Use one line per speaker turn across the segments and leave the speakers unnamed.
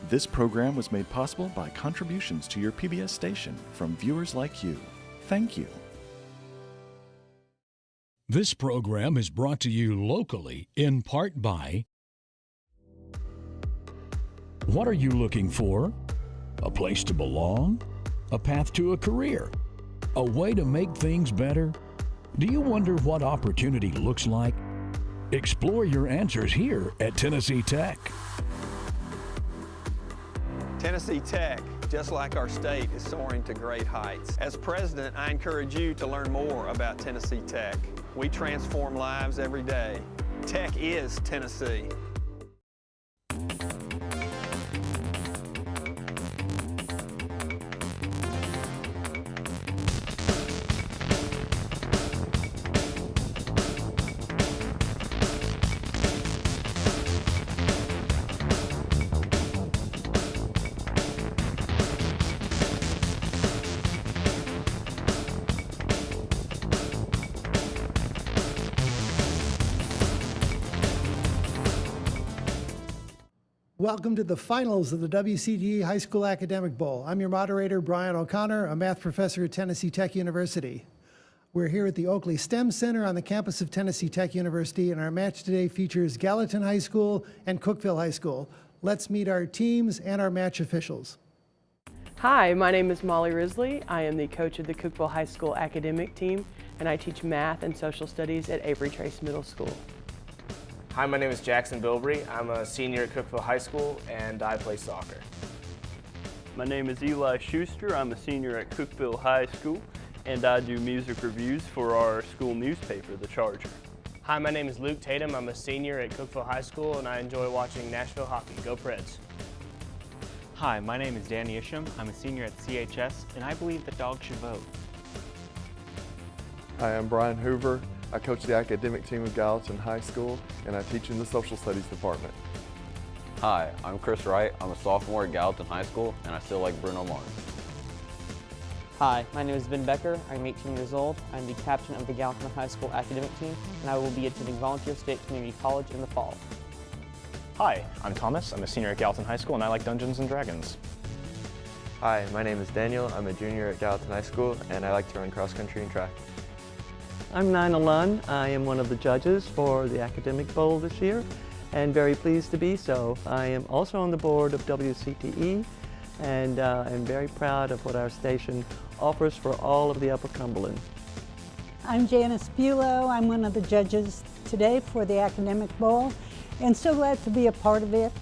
This program was made possible by contributions to your PBS station from viewers like you. Thank you.
This program is brought to you locally in part by... What are you looking for? A place to belong? A path to a career? A way to make things better? Do you wonder what opportunity looks like? Explore your answers here at Tennessee Tech.
Tennessee Tech, just like our state, is soaring to great heights. As president, I encourage you to learn more about Tennessee Tech. We transform lives every day. Tech is Tennessee.
Welcome to the finals of the WCTE High School Academic Bowl. I'm your moderator, Brian O'Connor, a math professor at Tennessee Tech University. We're here at the Oakley STEM Center on the campus of Tennessee Tech University, and our match today features Gallatin High School and Cookeville High School. Let's meet our teams and our match officials.
Hi, my name is Molly Risley. I am the coach of the Cookeville High School academic team, and I teach math and social studies at Avery Trace Middle School.
Hi, my name is Jackson Bilbrey. I'm a senior at Cookeville High School, and I play soccer.
My name is Eli Schuster. I'm a senior at Cookeville High School, and I do music reviews for our school newspaper, The Charger.
Hi, my name is Luke Tatum. I'm a senior at Cookeville High School, and I enjoy watching Nashville hockey. Go Preds!
Hi, my name is Danny Isham. I'm a senior at CHS, and I believe that dogs should vote.
Hi, I'm Brian Hoover. I coach the academic team of Gallatin High School, and I teach in the social studies department.
Hi, I'm Chris Wright. I'm a sophomore at Gallatin High School, and I still like Bruno Mars.
Hi, my name is Ben Becker. I'm 18 years old. I'm the captain of the Gallatin High School academic team, and I will be attending Volunteer State Community College in the fall.
Hi, I'm Thomas. I'm a senior at Gallatin High School, and I like Dungeons & Dragons.
Hi, my name is Daniel. I'm a junior at Gallatin High School, and I like to run cross country and track.
I'm Nina Lunn. I am one of the judges for the Academic Bowl this year, and very pleased to be so. I am also on the board of WCTE, and I'm very proud of what our station offers for all of the Upper Cumberland.
I'm Janice Bulow. I'm one of the judges today for the Academic Bowl, and so glad to be a part of it.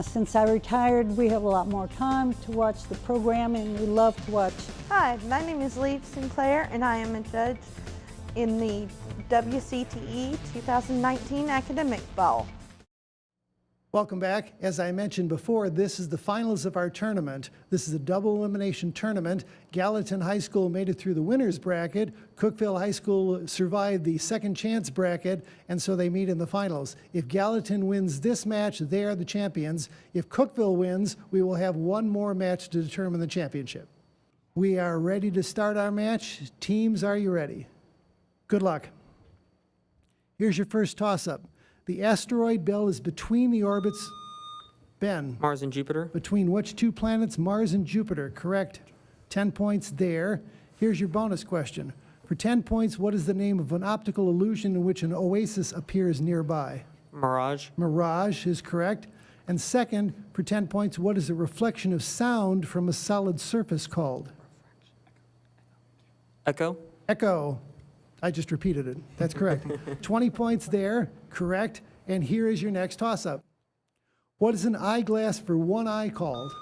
Since I retired, we have a lot more time to watch the program, and we love to watch.
Hi, my name is Lee Sinclair, and I am a judge in the WCTE 2019 Academic Bowl.
Welcome back. As I mentioned before, this is the finals of our tournament. This is a double elimination tournament. Gallatin High School made it through the winner's bracket. Cookeville High School survived the second chance bracket, and so they meet in the finals. If Gallatin wins this match, they are the champions. If Cookeville wins, we will have one more match to determine the championship. We are ready to start our match. Teams, are you ready? Good luck. Here's your first toss-up. The asteroid belt is between the orbits, Ben.
Mars and Jupiter.
Between which two planets? Mars and Jupiter, correct. 10 points there. Here's your bonus question. For 10 points, what is the name of an optical illusion in which an oasis appears nearby?
Mirage.
Mirage is correct. And second, for 10 points, what is a reflection of sound from a solid surface called?
Echo.
Echo. I just repeated it. That's correct. 20 points there, correct. And here is your next toss-up. What is an eyeglass for one eye called?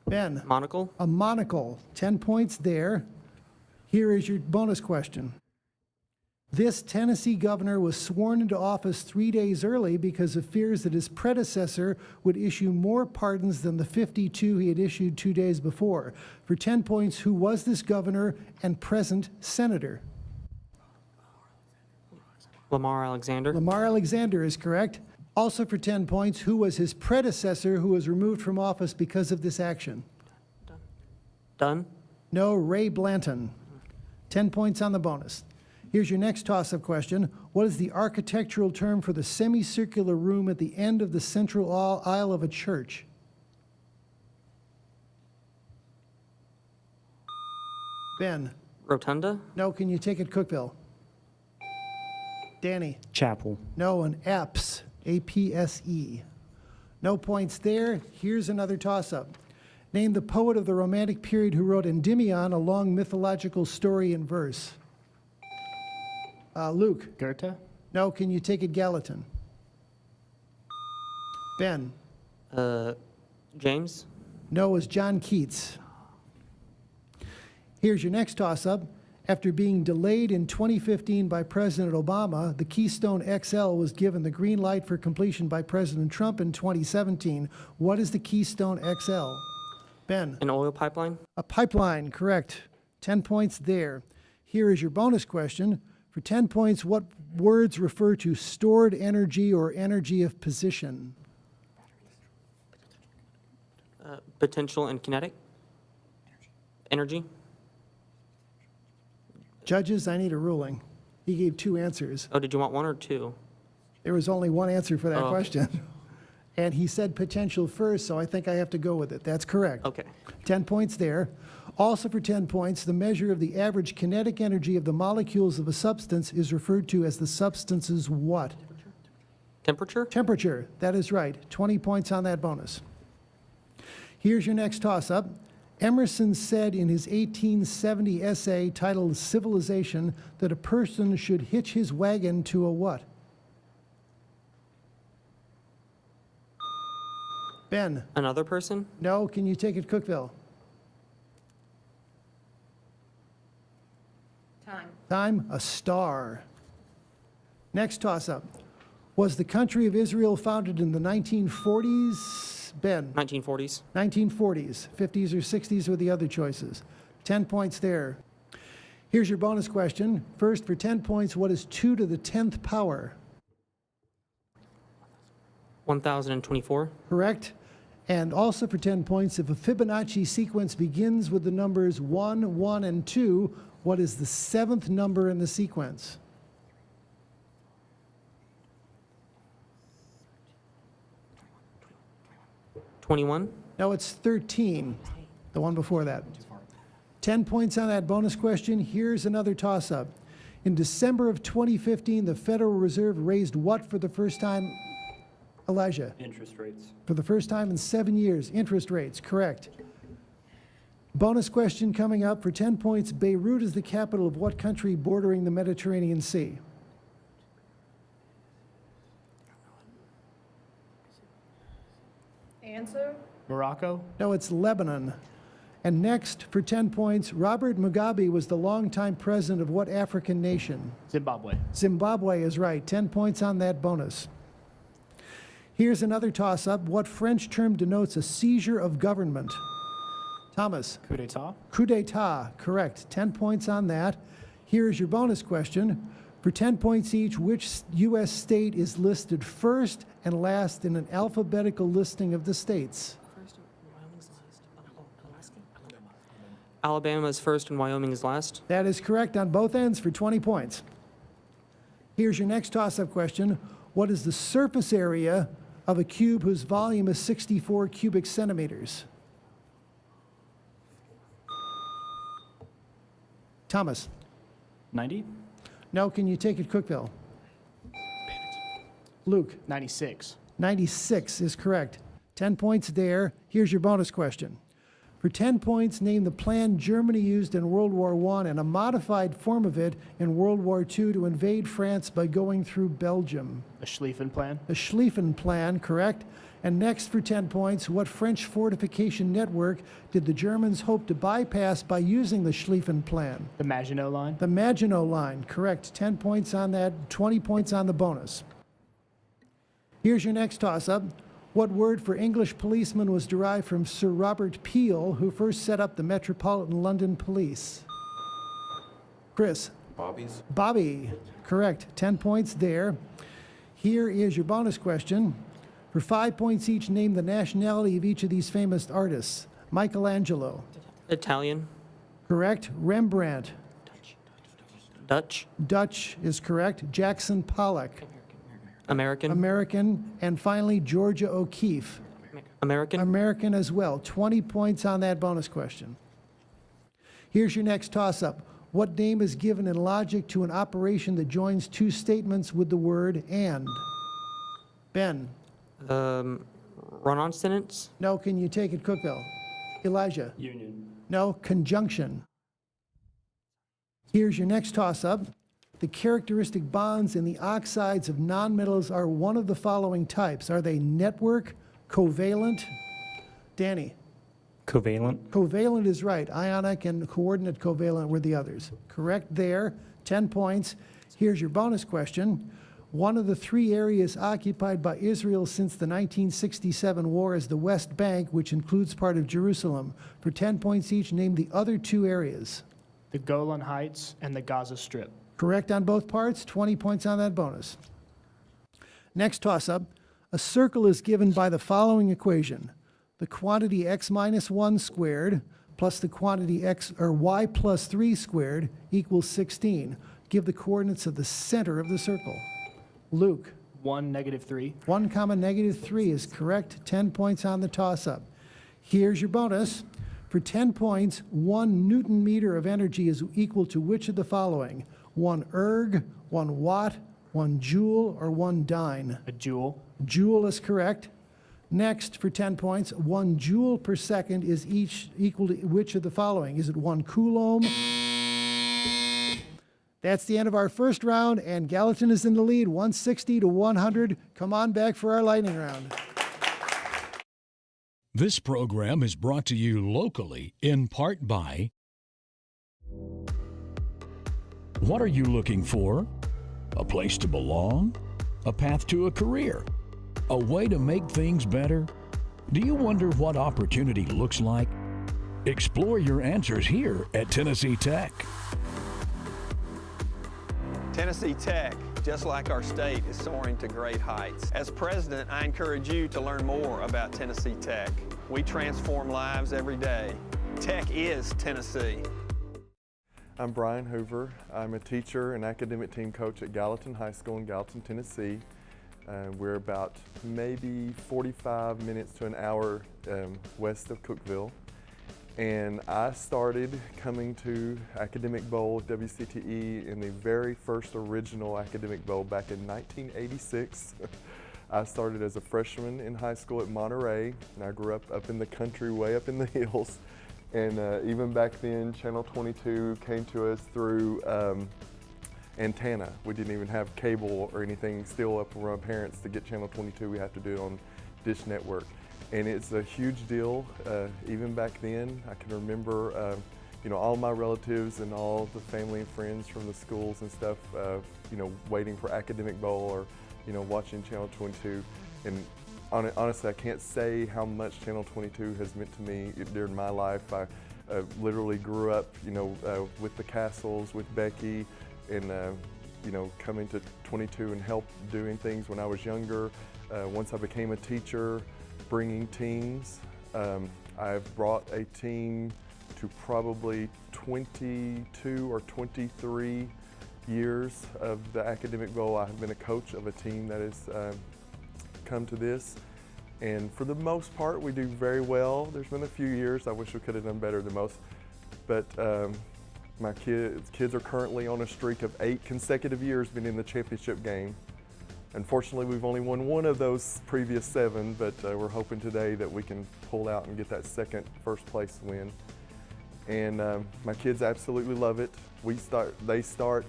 Ben.
Monocle.
A monocle. 10 points there. Here is your bonus question. This Tennessee governor was sworn into office 3 days early because of fears that his predecessor would issue more pardons than the 52 he had issued 2 days before. For 10 points, who was this governor and present senator?
Lamar Alexander.
Lamar Alexander is correct. Also for 10 points, who was his predecessor who was removed from office because of this action?
Dunn.
No, Ray Blanton. 10 points on the bonus. Here's your next toss-up question. What is the architectural term for the semicircular room at the end of the central aisle of a church? Ben?
Rotunda?
No, can you take it Cookeville? Danny?
Chapel.
No, and APSE, A-P-S-E. No points there. Here's another toss-up. Name the poet of the Romantic period who wrote Endymion, a long mythological story in verse. Luke?
Goethe.
No, can you take it Gallatin? Ben?
James?
No, is John Keats. Here's your next toss-up. After being delayed in 2015 by President Obama, the Keystone XL was given the green light for completion by President Trump in 2017. What is the Keystone XL? Ben?
An oil pipeline?
A pipeline, correct. 10 points there. Here is your bonus question. For 10 points, what words refer to stored energy or energy of position?
Potential and kinetic? Energy?
Judges, I need a ruling. He gave 2 answers.
Oh, did you want 1 or 2?
There was only 1 answer for that
Oh.
question. And he said potential first, so I think I have to go with it. That's correct.
Okay.
10 points there. Also for 10 points, the measure of the average kinetic energy of the molecules of a substance is referred to as the substance's what?
Temperature?
Temperature. That is right. 20 points on that bonus. Here's your next toss-up. Emerson said in his 1870 essay titled Civilization that a person should hitch his wagon to a what? Ben?
Another person?
No, can you take it Cookeville? Time? A star. Next toss-up. Was the country of Israel founded in the 1940s? Ben?
1940s.
1940s. 50s or 60s were the other choices. 10 points there. Here's your bonus question. First, for 10 points, what is 2 to the 10th power?
1024.
Correct. And also for 10 points, if a Fibonacci sequence begins with the numbers 1, 1, and 2, what is the 7th number in the sequence?
$21.
No, it's 13, the one before that. 10 points on that bonus question. Here's another toss-up. In December of 2015, the Federal Reserve raised what for the first time? Elijah?
Interest rates.
For the first time in 7 years. Interest rates, correct. Bonus question coming up. For 10 points, Beirut is the capital of what country bordering the Mediterranean Sea?
Answer?
Morocco.
No, it's Lebanon. And next, for 10 points, Robert Mugabe was the longtime president of what African nation?
Zimbabwe.
Zimbabwe is right. 10 points on that bonus. Here's another toss-up. What French term denotes a seizure of government? Thomas?
Coup d'etat.
Coup d'etat, correct. 10 points on that. Here's your bonus question. For 10 points each, which U.S. state is listed first and last in an alphabetical listing of the states?
Alabama is first and Wyoming is last.
That is correct on both ends for 20 points. Here's your next toss-up question. What is the surface area of a cube whose volume is 64 cubic centimeters? Thomas?
90.
No, can you take it Cookeville? Luke?
96.
96 is correct. 10 points there. Here's your bonus question. For 10 points, name the plan Germany used in World War I and a modified form of it in World War II to invade France by going through Belgium.
The Schlieffen Plan.
The Schlieffen Plan, correct. And next for 10 points, what French fortification network did the Germans hope to bypass by using the Schlieffen Plan?
The Maginot Line.
The Maginot Line, correct. 10 points on that, 20 points on the bonus. Here's your next toss-up. What word for English policeman was derived from Sir Robert Peel, who first set up the Metropolitan London Police? Chris?
Bobbies.
Bobby, correct. 10 points there. Here is your bonus question. For 5 points each, name the nationality of each of these famous artists. Michelangelo.
Italian.
Correct. Rembrandt.
Dutch.
Dutch is correct. Jackson Pollock.
American.
American. And finally, Georgia O'Keeffe.
American.
American as well. 20 points on that bonus question. Here's your next toss-up. What name is given in logic to an operation that joins two statements with the word and? Ben?
Run-on sentence?
No, can you take it, Cookeville? Elijah?
Union.
No, conjunction. Here's your next toss-up. The characteristic bonds in the oxides of nonmetals are one of the following types. Are they network, covalent? Danny?
Covalent.
Covalent is right. Ionic and coordinate covalent were the others. Correct there. 10 points. Here's your bonus question. One of the three areas occupied by Israel since the 1967 war is the West Bank, which includes part of Jerusalem. For 10 points each, name the other two areas.
The Golan Heights and the Gaza Strip.
Correct on both parts, 20 points on that bonus. Next toss-up, a circle is given by the following equation. The quantity x minus 1 squared plus the quantity x or y plus 3 squared equals 16. Give the coordinates of the center of the circle. Luke.
1, -3.
1, -3 is correct, 10 points on the toss-up. Here's your bonus. For 10 points, 1 Newton meter of energy is equal to which of the following? 1 erg, 1 watt, 1 joule, or 1 dyne?
A joule.
Joule is correct. Next, for 10 points, 1 joule per second is equal to which of the following? Is it 1 coulomb? That's the end of our first round, and Gallatin is in the lead, 160 to 100. Come on back for our lightning round.
This program is brought to you locally in part by... What are you looking for? A place to belong? A path to a career? A way to make things better? Do you wonder what opportunity looks like? Explore your answers here at Tennessee Tech.
Tennessee Tech, just like our state, is soaring to great heights. As president, I encourage you to learn more about Tennessee Tech. We transform lives every day. Tech is Tennessee.
I'm Brian Hoover. I'm a teacher and academic team coach at Gallatin High School in Gallatin, Tennessee. We're about maybe 45 minutes to an hour west of Cookeville. And I started coming to Academic Bowl at WCTE in the very first original Academic Bowl back in 1986. I started as a freshman in high school at Monterey, and I grew up in the country, way up in the hills. And even back then, Channel 22 came to us through antenna. We didn't even have cable or anything still up from our parents to get Channel 22. We had to do it on Dish Network. And it's a huge deal, even back then. I can remember, all my relatives and all the family and friends from the schools and stuff, waiting for Academic Bowl or, watching Channel 22. And honestly, I can't say how much Channel 22 has meant to me during my life. I literally grew up, with the Castles, with Becky, and, coming to 22 and help doing things when I was younger. Once I became a teacher, bringing teams. I've brought a team to probably 22 or 23 years of the Academic Bowl. I have been a coach of a team that has come to this. And for the most part, we do very well. There's been a few years I wish we could have done better than most. But my kids are currently on a streak of 8 consecutive years being in the championship game. Unfortunately, we've only won one of those previous 7, but we're hoping today that we can pull out and get that first place win. And my kids absolutely love it. They start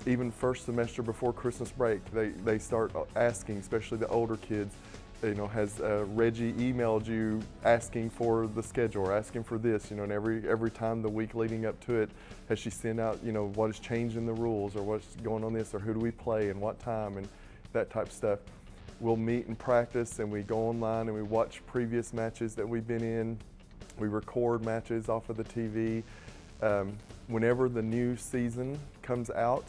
even first semester before Christmas break. They start asking, especially the older kids, has Reggie emailed you asking for the schedule or asking for this, and every time the week leading up to it, has she sent out, what has changed in the rules or what's going on this or who do we play and what time and that type of stuff. We'll meet and practice, and we go online and we watch previous matches that we've been in. We record matches off of the TV. Whenever the new season comes out,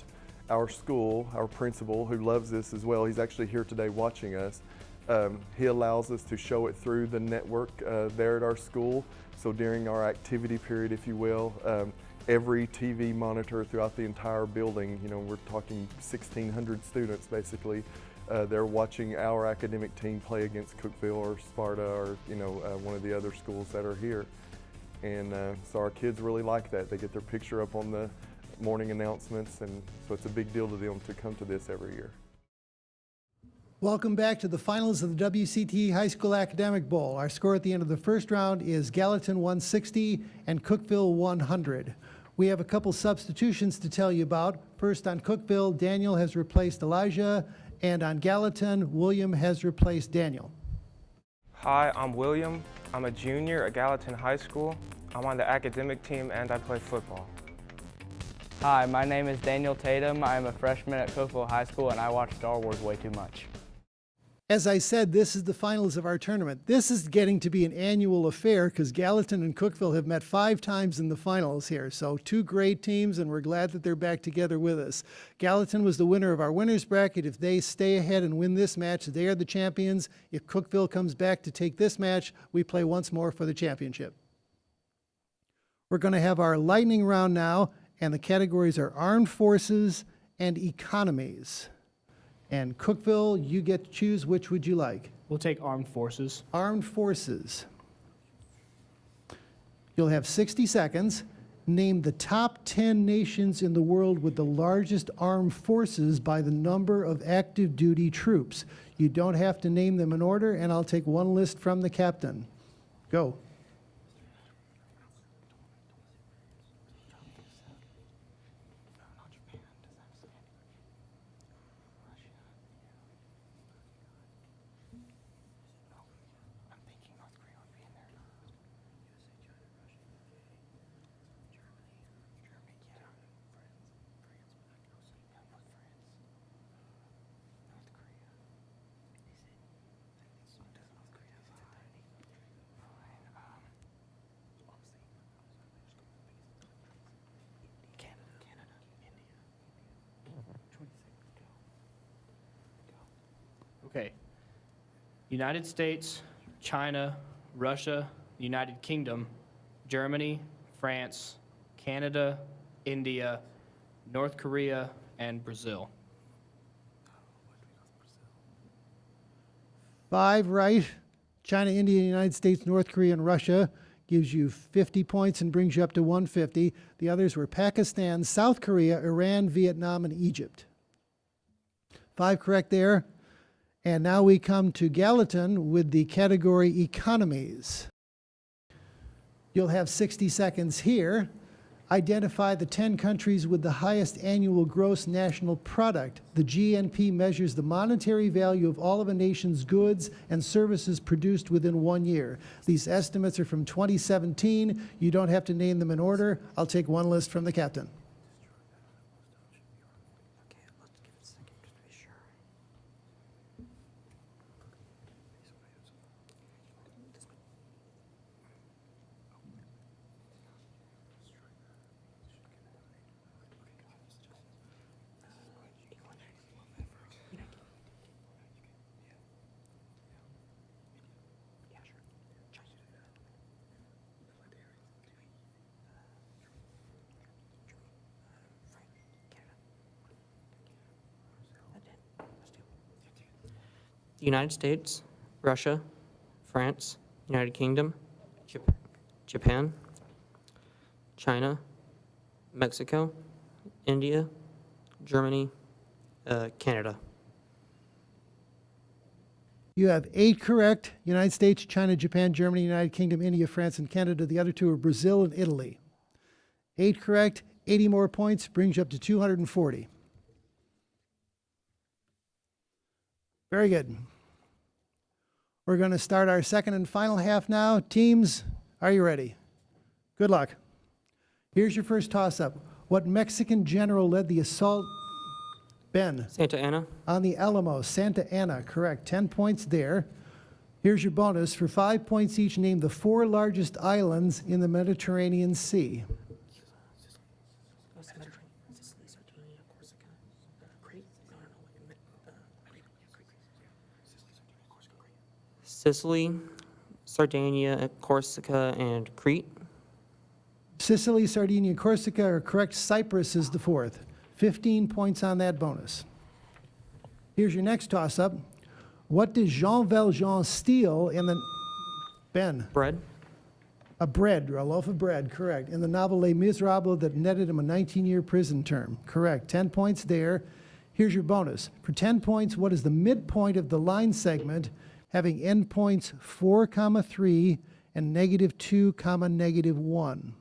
our school, our principal, who loves this as well, he's actually here today watching us, he allows us to show it through the network there at our school. So during our activity period, if you will, every TV monitor throughout the entire building, we're talking 1,600 students basically, they're watching our academic team play against Cookeville or Sparta or one of the other schools that are here. And so our kids really like that. They get their picture up on the morning announcements, and so it's a big deal to them to come to this every year.
Welcome back to the finals of the WCTE High School Academic Bowl. Our score at the end of the first round is Gallatin 160 and Cookeville 100. We have a couple substitutions to tell you about. First, on Cookeville, Daniel has replaced Elijah, and on Gallatin, William has replaced Daniel.
Hi, I'm William. I'm a junior at Gallatin High School. I'm on the academic team and I play football.
Hi, my name is Daniel Tatum. I'm a freshman at Cookeville High School and I watch Star Wars way too much.
As I said, this is the finals of our tournament. This is getting to be an annual affair because Gallatin and Cookeville have met 5 times in the finals here. So 2 great teams, and we're glad that they're back together with us. Gallatin was the winner of our winners bracket. If they stay ahead and win this match, they are the champions. If Cookeville comes back to take this match, we play once more for the championship. We're going to have our lightning round now, and the categories are armed forces and economies. And Cookeville, you get to choose which would you like.
We'll take armed forces.
Armed forces. You'll have 60 seconds. Name the top 10 nations in the world with the largest armed forces by the number of active duty troops. You don't have to name them in order, and I'll take one list from the captain. Go.
Okay. United States, China, Russia, United Kingdom, Germany, France, Canada, India, North Korea, and Brazil.
5 right. China, India, United States, North Korea, and Russia gives you 50 points and brings you up to 150. The others were Pakistan, South Korea, Iran, Vietnam, and Egypt. 5 correct there. And now we come to Gallatin with the category economies. You'll have 60 seconds here. Identify the 10 countries with the highest annual gross national product. The GNP measures the monetary value of all of a nation's goods and services produced within 1 year. These estimates are from 2017. You don't have to name them in order. I'll take one list from the captain.
The United States, Russia, France, United Kingdom, Japan, China, Mexico, India, Germany, Canada.
You have 8 correct. United States, China, Japan, Germany, United Kingdom, India, France, and Canada. The other 2 are Brazil and Italy. 8 correct, 80 more points, brings you up to 240. Very good. We're going to start our second and final half now. Teams, are you ready? Good luck. Here's your first toss-up. What Mexican general led the assault? Ben.
Santa Anna.
On the Alamo, Santa Anna, correct. 10 points there. Here's your bonus. For 5 points each, name the 4 largest islands in the Mediterranean Sea.
Sicily, Sardinia, Corsica, and Crete.
Sicily, Sardinia, Corsica are correct. Cyprus is the 4th. 15 points on that bonus. Here's your next toss-up. What did Jean Valjean steal in the... Ben.
Bread.
A loaf of bread, correct. In the novel Les Miserables that netted him a 19-year prison term, correct. 10 points there. Here's your bonus. For 10 points, what is the midpoint of the line segment having endpoints 4, 3 and -2, -1?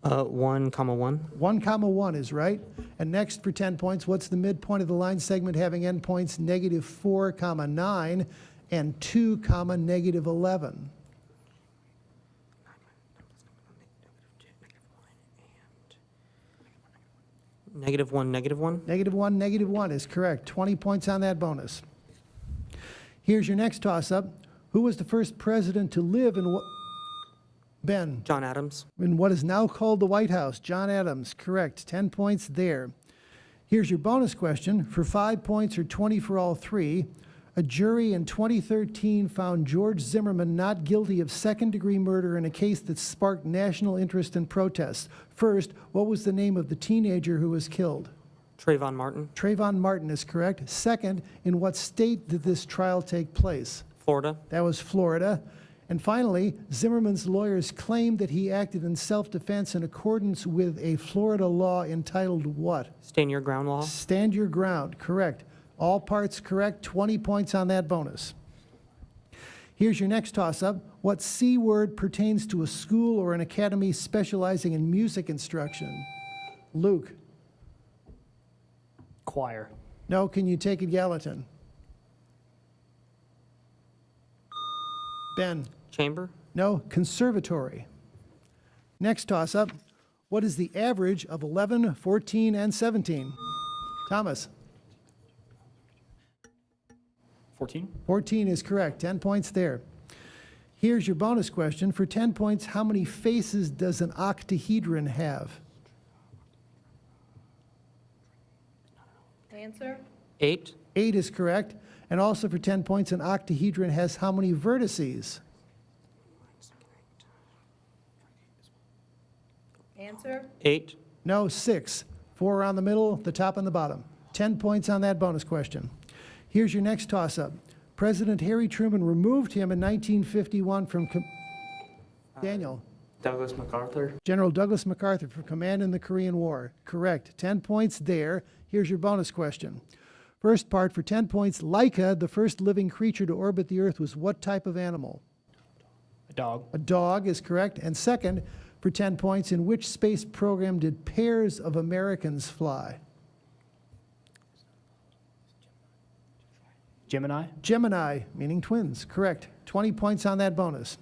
1,1.
1, is right. And next for 10 points, what's the midpoint of the line segment having endpoints -4, 9 and 2, -11?
-1, -1.
-1 is correct. 20 points on that bonus. Here's your next toss-up. Who was the first president to live in what? Ben.
John Adams.
In what is now called the White House. John Adams, correct. 10 points there. Here's your bonus question. For 5 points or 20 for all three, a jury in 2013 found George Zimmerman not guilty of second-degree murder in a case that sparked national interest and protests. First, what was the name of the teenager who was killed?
Trayvon Martin.
Trayvon Martin is correct. Second, in what state did this trial take place?
Florida.
That was Florida. And finally, Zimmerman's lawyers claimed that he acted in self-defense in accordance with a Florida law entitled what?
Stand your ground law.
Stand your ground, correct. All parts correct, 20 points on that bonus. Here's your next toss-up. What C word pertains to a school or an academy specializing in music instruction? Luke.
Choir.
No, can you take it, Gallatin? Ben.
Chamber.
No, conservatory. Next toss-up. What is the average of 11, 14, and 17? Thomas.
14.
14 is correct. 10 points there. Here's your bonus question. For 10 points, how many faces does an octahedron have?
Answer?
8.
8 is correct. And also for 10 points, an octahedron has how many vertices?
Answer?
8.
No, 6. 4 around the middle, the top and the bottom. 10 points on that bonus question. Here's your next toss-up. President Harry Truman removed him in 1951 from Daniel.
Douglas MacArthur.
General Douglas MacArthur from command in the Korean War. Correct. 10 points there. Here's your bonus question. First part, for 10 points, Laika, the first living creature to orbit the Earth, was what type of animal?
A dog.
A dog is correct. And second, for 10 points, in which space program did pairs of Americans fly?
Gemini.
Gemini, meaning twins. Correct. 20 points on that bonus.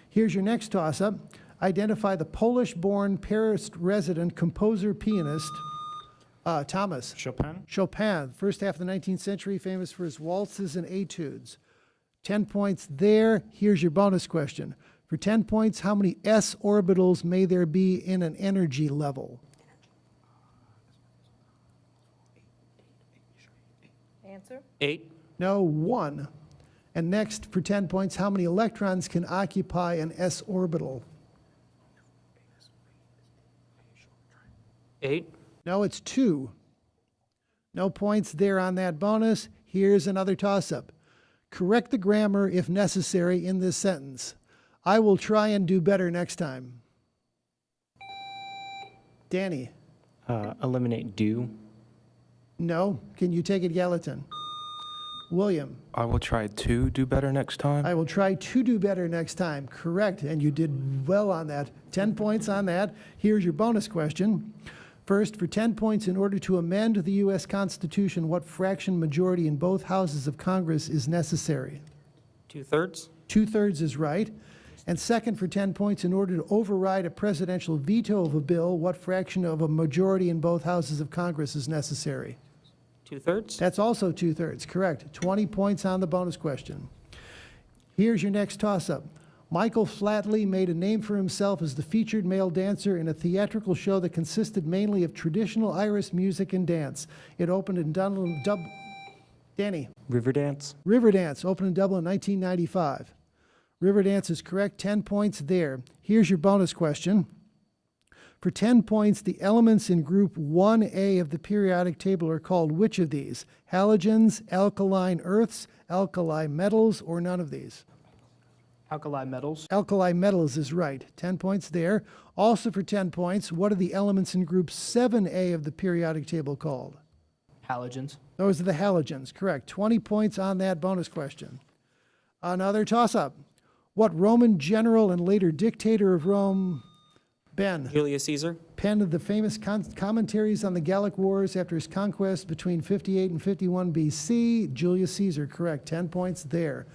Here's your next toss-up. Identify the Polish-born Paris resident composer pianist. Thomas.
Chopin.
Chopin, first half of the 19th century, famous for his waltzes and etudes. 10 points there. Here's your bonus question. For 10 points, how many s orbitals may there be in an energy level?
Answer?
8.
No, 1. And next, for 10 points, how many electrons can occupy an s orbital?
8.
No, it's 2. No points there on that bonus. Here's another toss-up. Correct the grammar, if necessary, in this sentence. I will try and do better next time. Danny.
Eliminate do.
No. Can you take it, Gallatin? William.
I will try to do better next time.
I will try to do better next time. Correct. And you did well on that. 10 points on that. Here's your bonus question. First, for 10 points, in order to amend the U.S. Constitution, what fraction majority in both houses of Congress is necessary?
2/3.
2/3 is right. And second, for 10 points, in order to override a presidential veto of a bill, what fraction of a majority in both houses of Congress is necessary?
2/3.
That's also 2/3, correct. 20 points on the bonus question. Here's your next toss-up. Michael Flatley made a name for himself as the featured male dancer in a theatrical show that consisted mainly of traditional Irish music and dance. It opened in Dublin. Danny.
Riverdance.
Riverdance opened in Dublin in 1995. Riverdance is correct. 10 points there. Here's your bonus question. For 10 points, the elements in group 1A of the periodic table are called which of these? Halogens, alkaline earths, alkali metals, or none of these?
Alkali metals.
Alkali metals is right. 10 points there. Also for 10 points, what are the elements in group 7A of the periodic table called?
Halogens.
Those are the halogens, correct. 20 points on that bonus question. Another toss-up. What Roman general and later dictator of Rome, Ben,
Julius Caesar.
penned the famous commentaries on the Gallic Wars after his conquest between 58 and 51 BC? Julius Caesar, correct. 10 points there.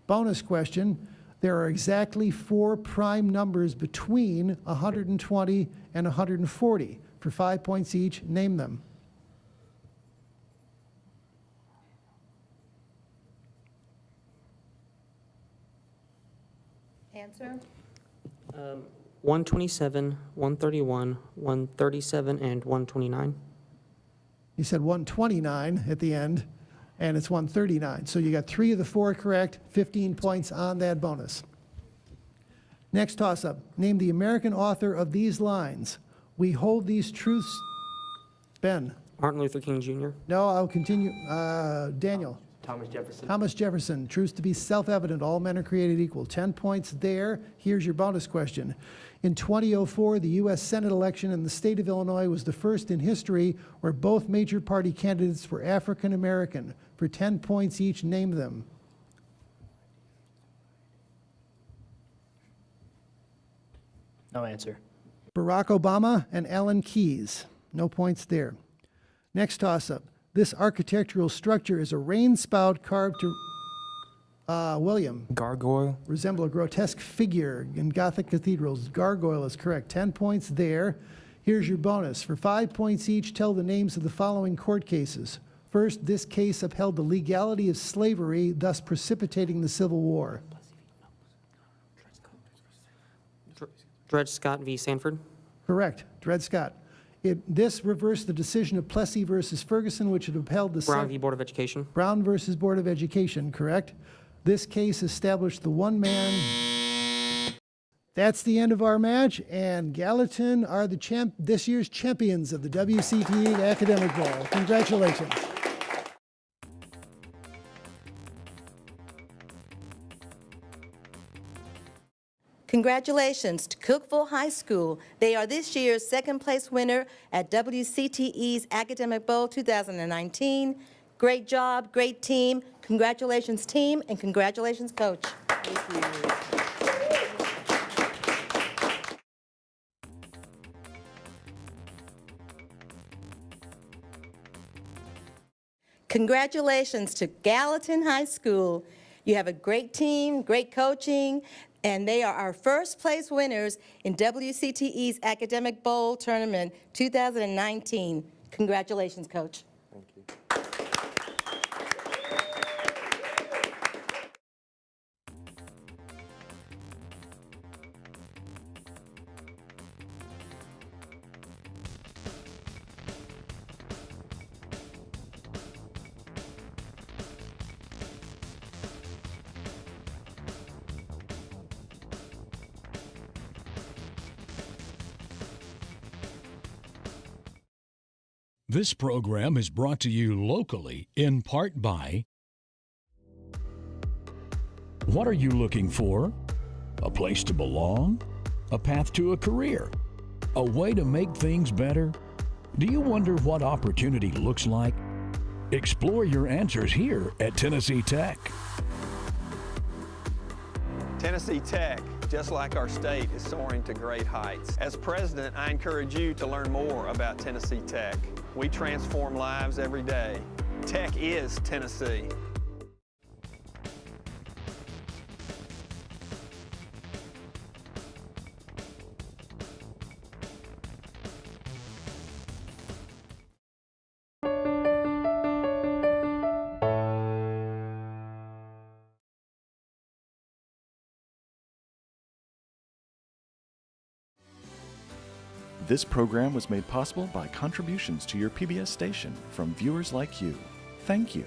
Bonus question. There are exactly 4 prime numbers between 120 and 140. For 5 points each, name them.
Answer?
127, 131, 137, and 129.
You said 129 at the end, and it's 139. So you got 3 of the 4 correct, 15 points on that bonus. Next toss-up. Name the American author of these lines. We hold these truths. Ben.
Martin Luther King Jr.
No, I'll continue. Daniel.
Thomas Jefferson.
Thomas Jefferson. Truths to be self-evident. All men are created equal. 10 points there. Here's your bonus question. In 2004, the U.S. Senate election in the state of Illinois was the first in history where both major party candidates were African American. For 10 points each, name them.
No answer.
Barack Obama and Alan Keyes. No points there. Next toss-up. This architectural structure is a rain spout carved to, William.
Gargoyle.
Resemble a grotesque figure in Gothic cathedrals. Gargoyle is correct. 10 points there. Here's your bonus. For 5 points each, tell the names of the following court cases. First, this case upheld the legality of slavery, thus precipitating the Civil War.
Dred Scott v. Sanford.
Correct. Dred Scott. This reversed the decision of Plessy versus Ferguson, which had upheld the
Brown v. Board of Education.
Brown versus Board of Education, correct. This case established the one-man. That's the end of our match, and Gallatin are the this year's champions of the WCTE Academic Bowl. Congratulations.
Congratulations to Cookeville High School. They are this year's second place winner at WCTE's Academic Bowl 2019. Great job, great team. Congratulations, team, and congratulations, coach.
Thank you.
Congratulations to Gallatin High School. You have a great team, great coaching, and they are our first place winners in WCTE's Academic Bowl Tournament 2019. Congratulations, Coach.
Thank you.
This program is brought to you locally in part by... What are you looking for? A place to belong? A path to a career? A way to make things better? Do you wonder what opportunity looks like? Explore your answers here at Tennessee Tech.
Tennessee Tech, just like our state, is soaring to great heights. As president, I encourage you to learn more about Tennessee Tech. We transform lives every day. Tech is Tennessee.
This program was made possible by contributions to your PBS station from viewers like you. Thank you.